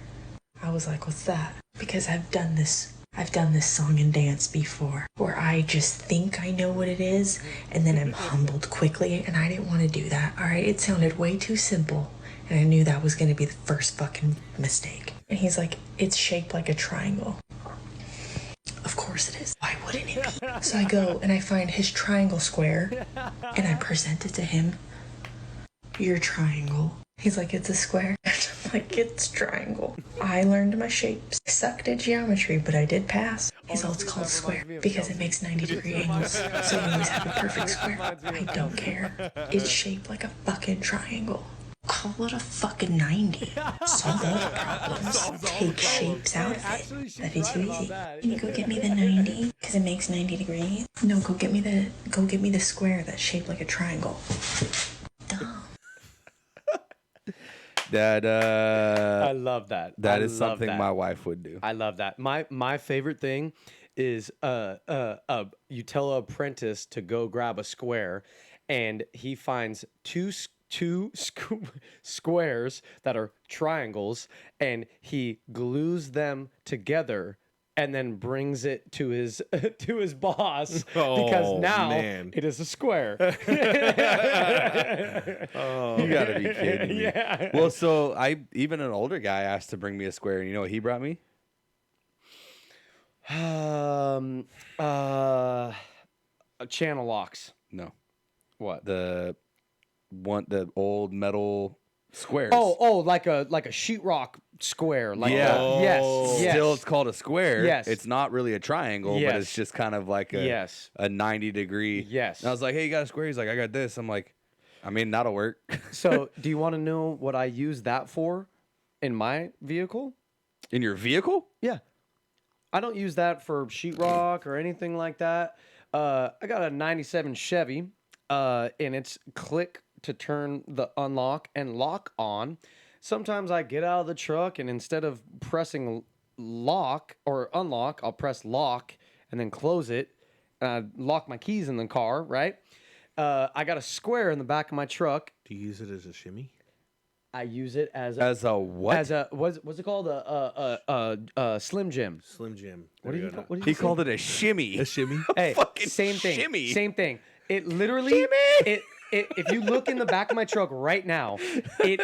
I was like, what's that? Because I've done this song and dance before where I just think I know what it is and then I'm humbled quickly, and I didn't want to do that. All right, it sounded way too simple and I knew that was going to be the first fucking mistake. And he's like, it's shaped like a triangle. Of course it is. Why wouldn't it be? So I go and I find his triangle square and I present it to him. Your triangle. He's like, it's a square. I'm like, it's triangle. I learned my shapes. I sucked at geometry, but I did pass. He's all, it's called square because it makes 90-degree angles. So you always have a perfect square. I don't care. It's shaped like a fucking triangle. Call it a fucking 90. Solve all the problems. Take shapes out of it. That'd be too easy. Can you go get me the 90? Because it makes 90 degrees? No, go get me the square that's shaped like a triangle. Dumb. That I love that. That is something my wife would do. I love that. My favorite thing is you tell an apprentice to go grab a square, and he finds two squares that are triangles, and he glues them together and then brings it to his boss because now it is a square. Oh, you gotta be kidding me. Yeah. Well, so even an older guy asked to bring me a square, and you know what he brought me? Channel locks. No. What? The old metal squares. Oh, like a sheetrock square. Like yes. Still, it's called a square. Yes. It's not really a triangle, but it's just kind of like a 90-degree. Yes. And I was like, hey, you got a square? He's like, I got this. I'm like, I mean, that'll work. So, do you want to know what I use that for in my vehicle? In your vehicle? Yeah. I don't use that for sheetrock or anything like that. I got a 97 Chevy, and it's click to turn the unlock and lock on. Sometimes I get out of the truck, and instead of pressing lock or unlock, I'll press lock and then close it. And I lock my keys in the car, right? I got a square in the back of my truck. Do you use it as a shimmy? I use it as a what? As a what's it called? Slim Jim. Slim Jim. What did He called it a shimmy. A shimmy? Hey, Fucking same thing. shimmy. Same thing. It literally if you look in the back of my truck right now, it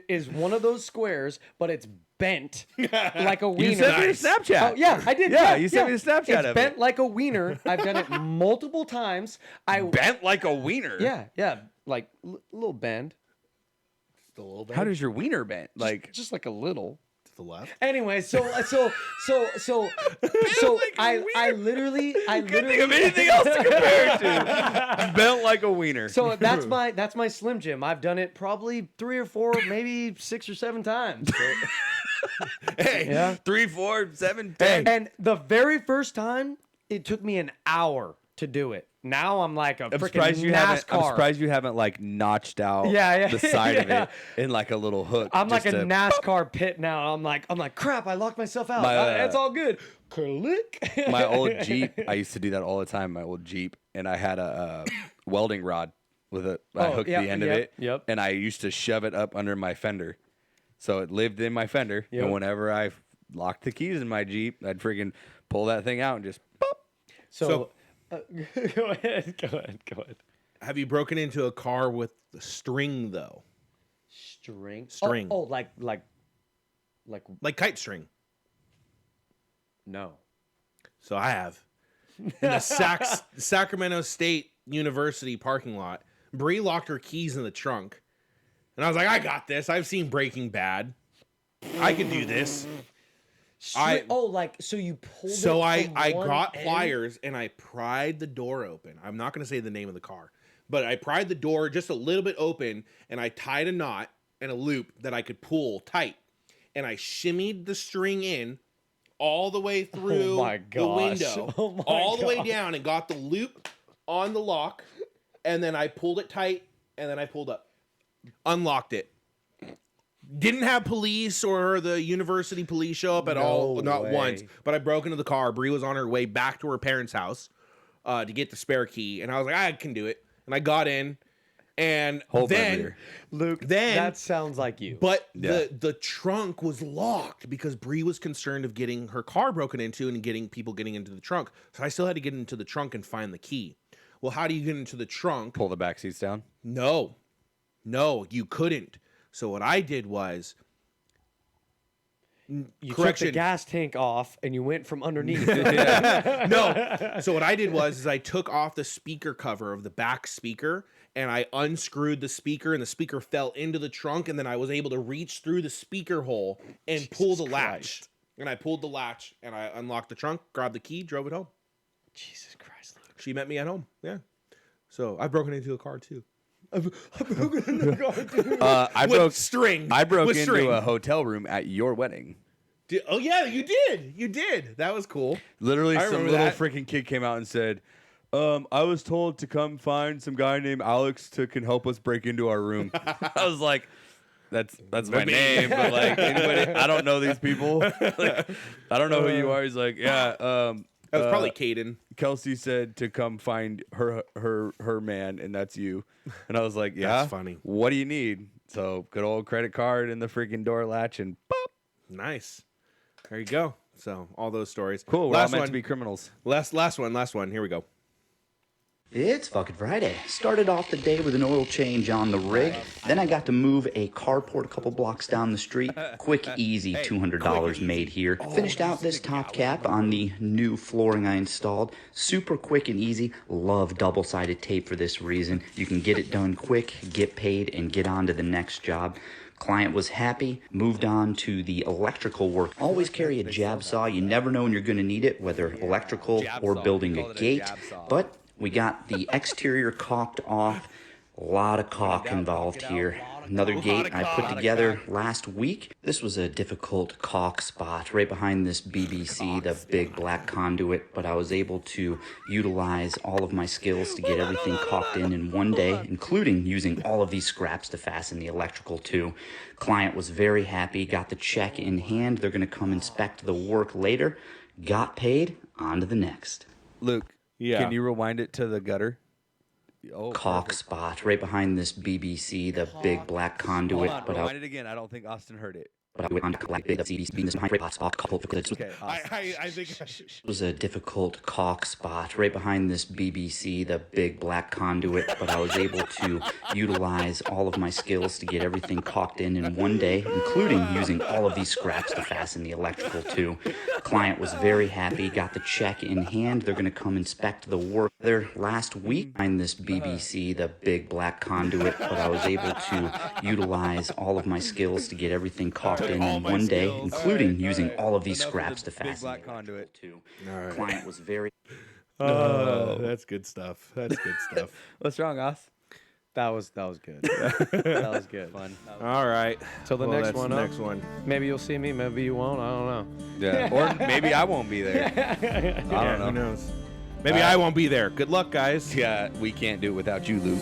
is one of those squares, but it's bent like a wiener. You sent me a Snapchat. Oh, yeah, I did. Yeah, you sent me a Snapchat It's of bent it. like a wiener. I've done it multiple times. Bent like a wiener. Yeah, like little bend. Just a little bit. How does your wiener bend? Like Just like a little. to the left? Anyway, so I literally Couldn't think of anything else to compare it to. Bent like a wiener. So that's my Slim Jim. I've done it probably 3 or 4, maybe 6 or 7 times. Hey, Yeah. 3, 4, 7, 10. And the very first time, it took me an hour to do it. Now I'm like a freaking NASCAR. I'm surprised you haven't like notched out Yeah. the side of Yeah. it in like a little hook. I'm like just a to- NASCAR pit now. I'm like, crap, I locked myself out. It's all good. Click. My old Jeep, I used to do that all the time. My old Jeep, and I had a welding rod with I hooked the end of it, and I used to shove it up under my fender, so it lived in my fender. Yep. And whenever I locked the keys in my Jeep, I'd freaking pull that thing out and just pop. So go ahead. Have you broken into a car with the string though? String. String. Oh, like Like kite string. no. So I have. In the Sacramento State University parking lot, Bree locked her keys in the trunk. And I was like, I got this. I've seen Breaking Bad. I can do this. So you pulled it So I from one got end? pliers and I pried the door open. I'm not going to say the name of the car, but I pried the door just a little bit open and I tied a knot and a loop that I could pull tight. And I shimmied the string in all the way through the window, all the way down, and got the loop on the lock. And then I pulled it tight and then I pulled up, unlocked it. Didn't have police or the university police show up at all, not once. But I broke into the car. Bree was on her way back to her parents' house to get the spare key, and I was like, I can do it. And I got in, and then Luke, that sounds like you. But the trunk was locked because Bree was concerned of getting her car broken into and getting people getting into the trunk. So I still had to get into the trunk and find the key. Well, how do you get into the trunk? Pull the back seats down? No, you couldn't. So what I did was, you took the gas tank off and you went from underneath. No. So what I did was I took off the speaker cover of the back speaker and I unscrewed the speaker and the speaker fell into the trunk, and then I was able to reach through the speaker hole and pull the latch. And I pulled the latch and I unlocked the trunk, grabbed the key, drove it home. Jesus Christ, Luke. She met me at home. Yeah. So I've broken into a car too. I've broken into a car too. I broke into string. a hotel room at your wedding. Oh yeah, you did. That was cool. Literally, I some remember little that. freaking kid came out and said, I was told to come find some guy named Alex can help us break into our room. I was like, that's my name, but like anybody, I don't know these people. Like, I don't know who you are. He's like, yeah. That was probably Caden. Kelsey said to come find her man, and that's you. And I was like, yeah. That's funny. What do you need? So good old credit card in the freaking door latch, and pop. Nice. There you go. So all those stories. Cool. We're all Last meant one. to be criminals. Last one. Here we go. It's fucking Friday. Started off the day with an oil change on the rig. Then I got to move a carport a couple blocks down the street. Quick, easy, $200 made here. Finished out this top cap on the new flooring I installed. Super quick and easy. Love double-sided tape for this reason. You can get it done quick, get paid, and get on to the next job. Client was happy, moved on to the electrical work. Always carry a jab saw. You never know when you're going to need it, whether electrical or building a gate. But we got the exterior caulked off. A lot of caulk involved here. Another gate I put together last week. This was a difficult caulk spot right behind this BBC, the big black conduit, but I was able to utilize all of my skills to get everything caulked in one day, including using all of these scraps to fasten the electrical too. Client was very happy, got the check in hand. They're going to come inspect the work later. Got paid, on to the next. Luke, Yeah. can you rewind it to the gutter? caulk spot right behind this BBC, the big black conduit. Hold on, rewind it again. I don't think Austin heard it. But I went on to collect big CB's behind right spot couple because Okay, I think it was a difficult caulk spot right behind this BBC, the big black conduit, but I was able to utilize all of my skills to get everything caulked in one day, including using all of these scraps to fasten the electrical to. Client was very happy, got the check in hand. They're going to come inspect the work there last week behind this BBC, the big black conduit, but I was able to utilize all of my skills to get everything caulked in one day, including using all of these scraps to fasten the electrical to. Client was very... that's good stuff. That's good stuff. What's wrong, Oz? That was good. That was good. Fun. All right. So the next one. Next one. Maybe you'll see me. Maybe you won't. I don't know. Yeah. Or maybe I won't be there. I don't know. Who knows? Maybe I won't be there. Good luck, guys. Yeah, we can't do it without you, Luke.